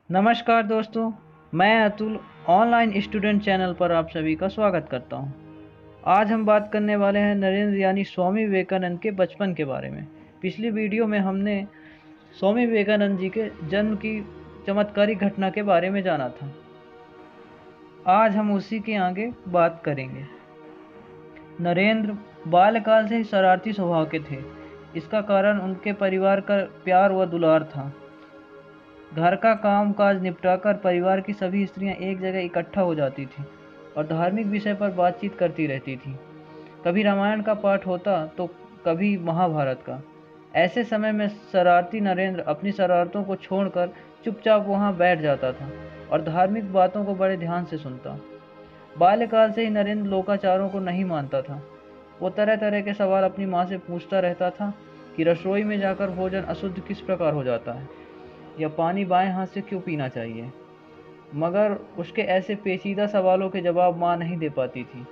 नमस्कार दोस्तों, मैं अतुल ऑनलाइन स्टूडेंट चैनल पर आप सभी का स्वागत करता हूं। आज हम बात करने वाले हैं नरेंद्र यानी स्वामी विवेकानंद के बचपन के बारे में। पिछली वीडियो में हमने स्वामी विवेकानंद जी के जन्म की चमत्कारिक घटना के बारे में जाना था। आज हम उसी के आगे बात करेंगे। नरेंद्र बाल्यकाल से ही शरारती स्वभाव के थे। इसका कारण उनके परिवार का प्यार व दुलार था। घर का काम काज निपटाकर परिवार की सभी स्त्रियां एक जगह इकट्ठा हो जाती थीं और धार्मिक विषय पर बातचीत करती रहती थीं। कभी रामायण का पाठ होता तो कभी महाभारत का। ऐसे समय में शरारती नरेंद्र अपनी शरारतों को छोड़कर चुपचाप वहां बैठ जाता था और धार्मिक बातों को बड़े ध्यान से सुनता। बाल्यकाल से ही नरेंद्र लोकाचारों को नहीं मानता था। वो तरह तरह के सवाल अपनी माँ से पूछता रहता था कि रसोई में जाकर भोजन अशुद्ध किस प्रकार हो जाता है, या पानी बाएं हाथ से क्यों पीना चाहिए। मगर उसके ऐसे पेचीदा सवालों के जवाब माँ नहीं दे पाती थी।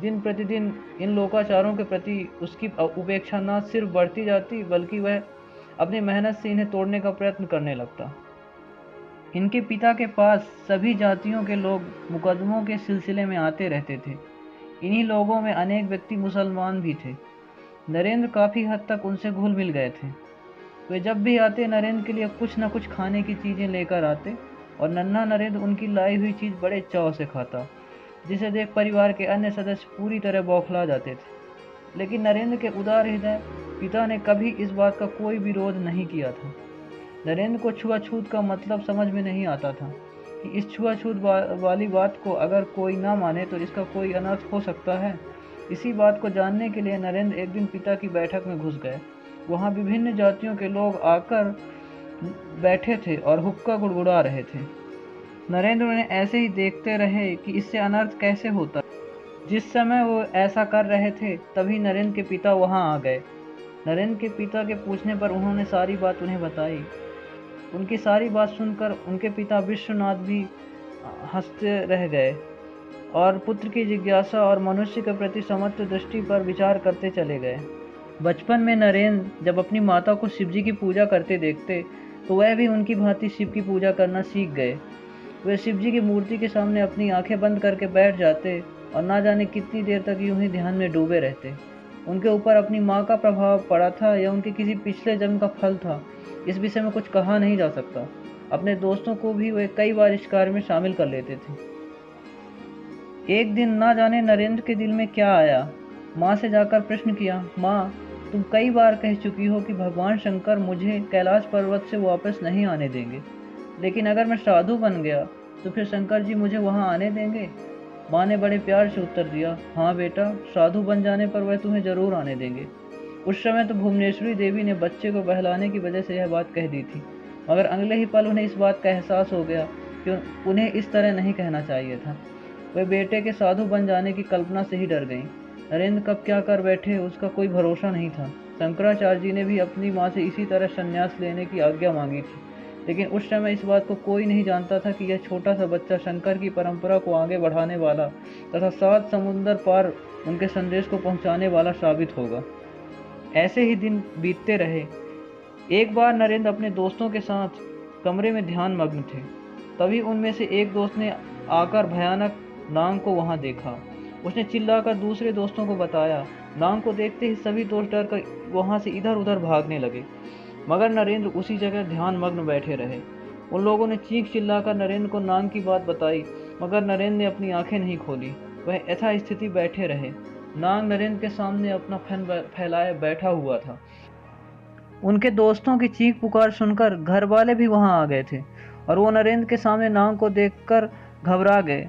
दिन प्रतिदिन इन लोकाचारों के प्रति उसकी उपेक्षा न सिर्फ बढ़ती जाती बल्कि वह अपनी मेहनत से इन्हें तोड़ने का प्रयत्न करने लगता। इनके पिता के पास सभी जातियों के लोग मुकदमों के सिलसिले में आते रहते थे। इन्हीं लोगों में अनेक व्यक्ति मुसलमान भी थे। नरेंद्र काफ़ी हद तक उनसे घुल मिल गए थे। वे जब भी आते नरेंद्र के लिए कुछ न कुछ खाने की चीज़ें लेकर आते और नन्हा नरेंद्र उनकी लाई हुई चीज़ बड़े चाव से खाता, जिसे देख परिवार के अन्य सदस्य पूरी तरह बौखला जाते थे। लेकिन नरेंद्र के उदार हृदय पिता ने कभी इस बात का कोई विरोध नहीं किया था। नरेंद्र को छुआछूत का मतलब समझ में नहीं आता था कि इस छुआछूत वाली बात को अगर कोई ना माने तो इसका कोई अनर्थ हो सकता है। इसी बात को जानने के लिए नरेंद्र एक दिन पिता की बैठक में घुस गए। वहाँ विभिन्न जातियों के लोग आकर बैठे थे और हुक्का गुड़गुड़ा रहे थे। नरेंद्र उन्हें ऐसे ही देखते रहे कि इससे अनर्थ कैसे होता। जिस समय वो ऐसा कर रहे थे तभी नरेंद्र के पिता वहाँ आ गए। नरेंद्र के पिता के पूछने पर उन्होंने सारी बात उन्हें बताई। उनकी सारी बात सुनकर उनके पिता विश्वनाथ भी हंसते रह गए और पुत्र की जिज्ञासा और मनुष्य के प्रति समत्व दृष्टि पर विचार करते चले गए। बचपन में नरेंद्र जब अपनी माता को शिवजी की पूजा करते देखते तो वह भी उनकी भांति शिव की पूजा करना सीख गए। वे शिवजी की मूर्ति के सामने अपनी आंखें बंद करके बैठ जाते और ना जाने कितनी देर तक यूं ही ध्यान में डूबे रहते। उनके ऊपर अपनी माँ का प्रभाव पड़ा था या उनके किसी पिछले जन्म का फल था, इस विषय में कुछ कहा नहीं जा सकता। अपने दोस्तों को भी वे कई बार इस कार्य में शामिल कर लेते थे। एक दिन ना जाने नरेंद्र के दिल में क्या आया, माँ से जाकर प्रश्न किया, माँ, तुम कई बार कह चुकी हो कि भगवान शंकर मुझे कैलाश पर्वत से वापस नहीं आने देंगे, लेकिन अगर मैं साधु बन गया तो फिर शंकर जी मुझे वहाँ आने देंगे? माँ ने बड़े प्यार से उत्तर दिया, हाँ बेटा, साधु बन जाने पर वह तुम्हें जरूर आने देंगे। उस समय तो भुवनेश्वरी देवी ने बच्चे को बहलाने की वजह से यह बात कह दी थी, मगर अगले ही पल उन्हें इस बात का एहसास हो गया कि उन्हें इस तरह नहीं कहना चाहिए था। वे बेटे के साधु बन जाने की कल्पना से ही डर गईं। नरेंद्र कब क्या कर बैठे उसका कोई भरोसा नहीं था। शंकराचार्य जी ने भी अपनी माँ से इसी तरह संन्यास लेने की आज्ञा मांगी थी, लेकिन उस समय इस बात को कोई नहीं जानता था कि यह छोटा सा बच्चा शंकर की परंपरा को आगे बढ़ाने वाला तथा 7 समुंदर पार उनके संदेश को पहुंचाने वाला साबित होगा। ऐसे ही दिन बीतते रहे। एक बार नरेंद्र अपने दोस्तों के साथ कमरे में ध्यान मग्न थे। तभी उनमें से एक दोस्त ने आकर भयानक नाग को वहां देखा। उसने चिल्लाकर दूसरे दोस्तों को बताया। नाग को देखते ही सभी दोस्त डर कर वहां से इधर उधर भागने लगे, मगर नरेंद्र उसी जगह ध्यान मग्न बैठे रहे। उन लोगों ने चीख चिल्लाकर नरेंद्र को नाग की बात बताई, मगर नरेंद्र ने अपनी आंखें नहीं खोली। वह यथास्थिति बैठे रहे। नाग नरेंद्र के सामने अपना फन फैलाए बैठा हुआ था। उनके दोस्तों की चीख पुकार सुनकर घर वाले भी वहां आ गए थे और वो नरेंद्र के सामने नाग को देखकर घबरा गए।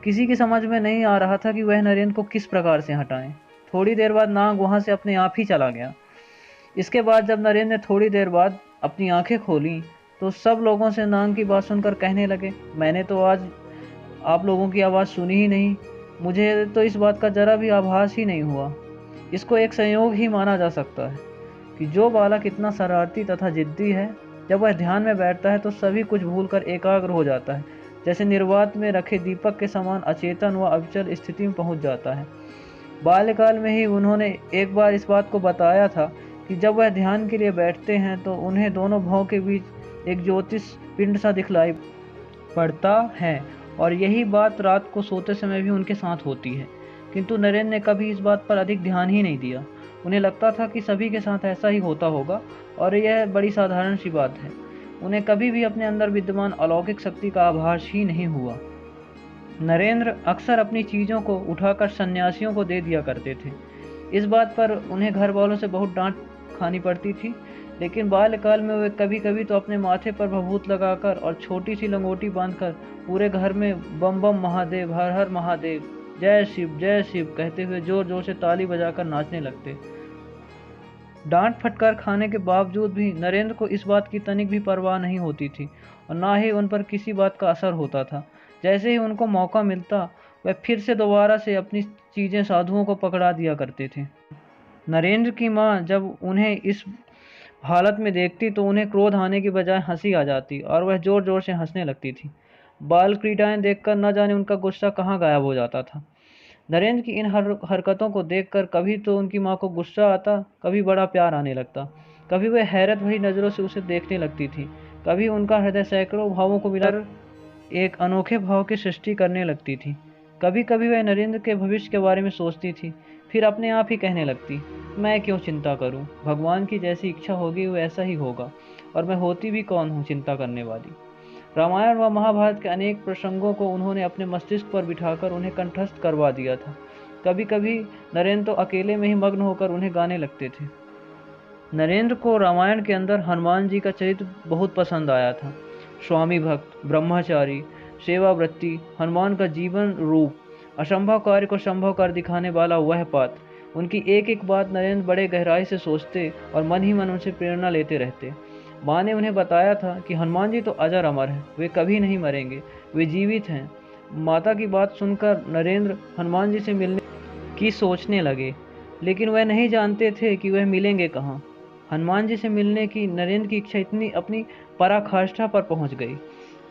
किसी की समझ में नहीं आ रहा था कि वह नरेंद्र को किस प्रकार से हटाएं। थोड़ी देर बाद नाग वहां से अपने आप ही चला गया। इसके बाद जब नरेंद्र ने थोड़ी देर बाद अपनी आंखें खोली तो सब लोगों से नाग की बात सुनकर कहने लगे, मैंने तो आज आप लोगों की आवाज़ सुनी ही नहीं। मुझे तो इस बात का जरा भी आभास ही नहीं हुआ। इसको एक संयोग ही माना जा सकता है कि जो बालक इतना शरारती तथा जिद्दी है, जब वह ध्यान में बैठता है तो सभी कुछ भूलकर एकाग्र हो जाता है, जैसे निर्वात में रखे दीपक के समान अचेतन व अविचल स्थिति में पहुंच जाता है। बाल्यकाल में ही उन्होंने एक बार इस बात को बताया था कि जब वह ध्यान के लिए बैठते हैं तो उन्हें दोनों भावों के बीच एक ज्योतिष पिंड सा दिखलाई पड़ता है और यही बात रात को सोते समय भी उनके साथ होती है। किंतु नरेंद्र ने कभी इस बात पर अधिक ध्यान ही नहीं दिया। उन्हें लगता था कि सभी के साथ ऐसा ही होता होगा और यह बड़ी साधारण सी बात है। उन्हें कभी भी अपने अंदर विद्यमान अलौकिक शक्ति का आभास ही नहीं हुआ। नरेंद्र अक्सर अपनी चीज़ों को उठाकर सन्यासियों को दे दिया करते थे। इस बात पर उन्हें घर वालों से बहुत डांट खानी पड़ती थी, लेकिन बाल्यकाल में वे कभी कभी तो अपने माथे पर भभूत लगाकर और छोटी सी लंगोटी बांधकर पूरे घर में बम बम महादेव, हर हर महादेव, जय शिव कहते हुए जोर जोर से ताली बजाकर नाचने लगते। डांट फटकार खाने के बावजूद भी नरेंद्र को इस बात की तनिक भी परवाह नहीं होती थी और ना ही उन पर किसी बात का असर होता था। जैसे ही उनको मौका मिलता वह फिर से दोबारा से अपनी चीज़ें साधुओं को पकड़ा दिया करते थे। नरेंद्र की माँ जब उन्हें इस हालत में देखती तो उन्हें क्रोध आने की बजाय हंसी आ जाती और वह जोर जोर से हंसने लगती थी। बाल क्रीडाएं देखकर न जाने उनका गुस्सा कहाँ गायब हो जाता था। नरेंद्र की इन हरकतों को देखकर कभी तो उनकी माँ को गुस्सा आता, कभी बड़ा प्यार आने लगता। कभी वह हैरत भरी नज़रों से उसे देखने लगती थी, कभी उनका हृदय सैकड़ों भावों को मिलाकर एक अनोखे भाव की सृष्टि करने लगती थी। कभी कभी वह नरेंद्र के भविष्य के बारे में सोचती थी, फिर अपने आप ही कहने लगती, मैं क्यों चिंता करूं, भगवान की जैसी इच्छा होगी वो ऐसा ही होगा, और मैं होती भी कौन हूँ चिंता करने वाली। रामायण व महाभारत के अनेक प्रसंगों को उन्होंने अपने मस्तिष्क पर बिठाकर उन्हें कंठस्थ करवा दिया था। कभी कभी नरेंद्र तो अकेले में ही मग्न होकर उन्हें गाने लगते थे। नरेंद्र को रामायण के अंदर हनुमान जी का चरित्र बहुत पसंद आया था। स्वामी भक्त, ब्रह्मचारी, सेवावृत्ति, हनुमान का जीवन रूप, असंभव कार्य को संभव कर दिखाने वाला वह पात्र, उनकी एक एक बात नरेंद्र बड़े गहराई से सोचते और मन ही मन उनसे प्रेरणा लेते रहते। माँ ने उन्हें बताया था कि हनुमान जी तो अजर अमर हैं, वे कभी नहीं मरेंगे, वे जीवित हैं। माता की बात सुनकर नरेंद्र हनुमान जी से मिलने की सोचने लगे, लेकिन वह नहीं जानते थे कि वह मिलेंगे कहाँ। हनुमान जी से मिलने की नरेंद्र की इच्छा इतनी अपनी पराकाष्ठा पर पहुंच गई।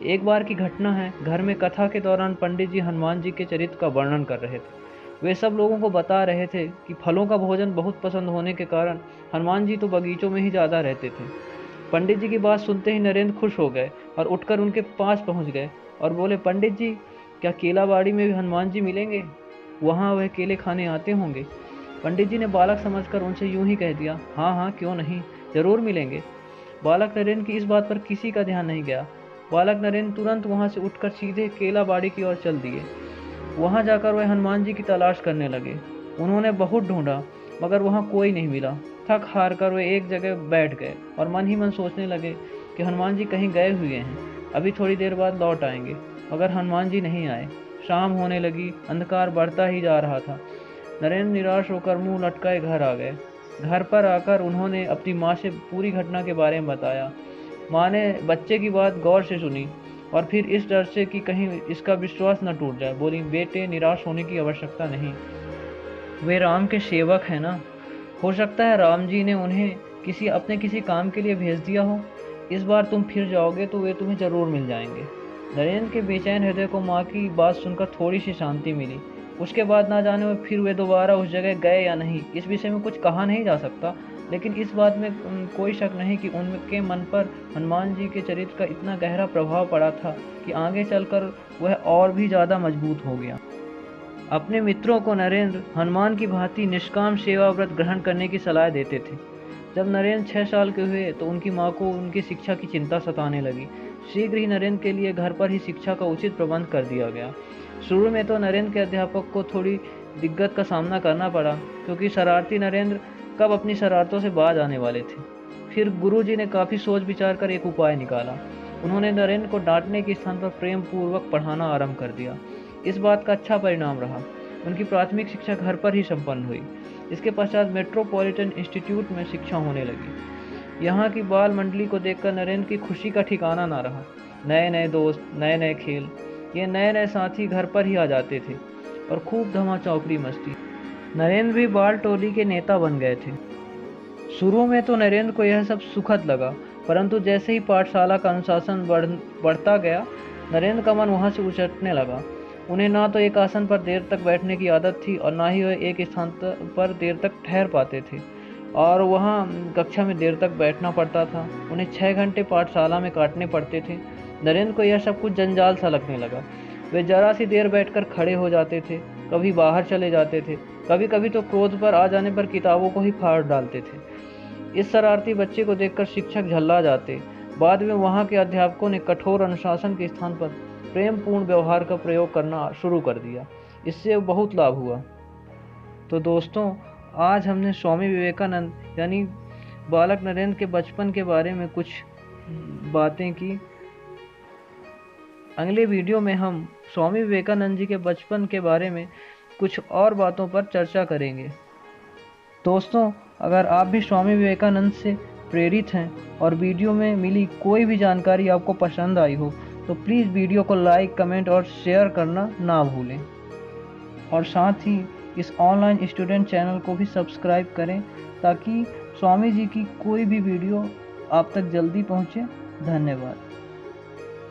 एक बार की घटना है, घर में कथा के दौरान पंडित जी हनुमान जी के चरित्र का वर्णन कर रहे थे। वे सब लोगों को बता रहे थे कि फलों का भोजन बहुत पसंद होने के कारण हनुमान जी तो बगीचों में ही ज़्यादा रहते थे। पंडित जी की बात सुनते ही नरेंद्र खुश हो गए और उठकर उनके पास पहुंच गए और बोले, पंडित जी, क्या केलाबाड़ी में भी हनुमान जी मिलेंगे? वहाँ वह केले खाने आते होंगे? पंडित जी ने बालक समझकर उनसे यूं ही कह दिया, हाँ हाँ, क्यों नहीं, जरूर मिलेंगे। बालक नरेंद्र की इस बात पर किसी का ध्यान नहीं गया। बालक नरेंद्र तुरंत वहाँ से उठकर सीधे केलाबाड़ी की ओर चल दिए। वहाँ जाकर वह हनुमान जी की तलाश करने लगे। उन्होंने बहुत ढूंढा मगर वहाँ कोई नहीं मिला। थक हार कर वे एक जगह बैठ गए और मन ही मन सोचने लगे कि हनुमान जी कहीं गए हुए हैं, अभी थोड़ी देर बाद लौट आएंगे। मगर हनुमान जी नहीं आए। शाम होने लगी, अंधकार बढ़ता ही जा रहा था। नरेंद्र निराश होकर मुंह लटकाए घर आ गए। घर पर आकर उन्होंने अपनी माँ से पूरी घटना के बारे में बताया। माँ ने बच्चे की बात गौर से सुनी और फिर इस डर से कि कहीं इसका विश्वास न टूट जाए, बोली, बेटे, निराश होने की आवश्यकता नहीं, वे राम के सेवक हैं ना, हो सकता है राम जी ने उन्हें किसी काम के लिए भेज दिया हो। इस बार तुम फिर जाओगे तो वे तुम्हें जरूर मिल जाएंगे। नरेंद्र के बेचैन हृदय को माँ की बात सुनकर थोड़ी सी शांति मिली। उसके बाद ना जाने में फिर वे दोबारा उस जगह गए या नहीं, इस विषय में कुछ कहा नहीं जा सकता, लेकिन इस बात में कोई शक नहीं कि उनके मन पर हनुमान जी के चरित्र का इतना गहरा प्रभाव पड़ा था कि आगे चलकर वह और भी ज़्यादा मजबूत हो गया। अपने मित्रों को नरेंद्र हनुमान की भांति निष्काम सेवा व्रत ग्रहण करने की सलाह देते थे। जब नरेंद्र 6 साल के हुए तो उनकी माँ को उनकी शिक्षा की चिंता सताने लगी। शीघ्र ही नरेंद्र के लिए घर पर ही शिक्षा का उचित प्रबंध कर दिया गया। शुरू में तो नरेंद्र के अध्यापक को थोड़ी दिक्कत का सामना करना पड़ा, क्योंकि शरारती नरेंद्र कब अपनी शरारतों से बाज आने वाले थे। फिर गुरुजी ने काफ़ी सोच विचार कर एक उपाय निकाला। उन्होंने नरेंद्र को डांटने के स्थान पर प्रेम पूर्वक पढ़ाना आरंभ कर दिया। इस बात का अच्छा परिणाम रहा। उनकी प्राथमिक शिक्षा घर पर ही संपन्न हुई। इसके पश्चात मेट्रोपॉलिटन इंस्टीट्यूट में शिक्षा होने लगी। यहाँ की बाल मंडली को देखकर नरेंद्र की खुशी का ठिकाना ना रहा। नए नए दोस्त, नए नए खेल, ये नए नए साथी घर पर ही आ जाते थे और खूब धमा चौकड़ी मस्ती। नरेंद्र भी बाल टोली के नेता बन गए थे। शुरू में तो नरेंद्र को यह सब सुखद लगा, परंतु जैसे ही पाठशाला का अनुशासन बढ़ता गया, नरेंद्र का मन वहाँ से उचटने लगा। उन्हें ना तो एक आसन पर देर तक बैठने की आदत थी और ना ही वह एक स्थान पर देर तक ठहर पाते थे, और वहाँ कक्षा में देर तक बैठना पड़ता था। उन्हें 6 घंटे पाठशाला में काटने पड़ते थे। नरेंद्र को यह सब कुछ जंजाल सा लगने लगा। वे जरा सी देर बैठकर खड़े हो जाते थे, कभी बाहर चले जाते थे, कभी कभी तो क्रोध पर आ जाने पर किताबों को ही फाड़ डालते थे। इस शरारती बच्चे को देखकर शिक्षक झल्ला जाते। बाद में वहाँ के अध्यापकों ने कठोर अनुशासन के स्थान पर प्रेमपूर्ण व्यवहार का प्रयोग करना शुरू कर दिया। इससे बहुत लाभ हुआ। तो दोस्तों, आज हमने स्वामी विवेकानंद यानी बालक नरेंद्र के बचपन के बारे में कुछ बातें की। अगले वीडियो में हम स्वामी विवेकानंद जी के बचपन के बारे में कुछ और बातों पर चर्चा करेंगे। दोस्तों, अगर आप भी स्वामी विवेकानंद से प्रेरित हैं और वीडियो में मिली कोई भी जानकारी आपको पसंद आई हो तो प्लीज़ वीडियो को लाइक, कमेंट और शेयर करना ना भूलें। और साथ ही इस ऑनलाइन स्टूडेंट चैनल को भी सब्सक्राइब करें ताकि स्वामी जी की कोई भी वीडियो आप तक जल्दी पहुंचे। धन्यवाद।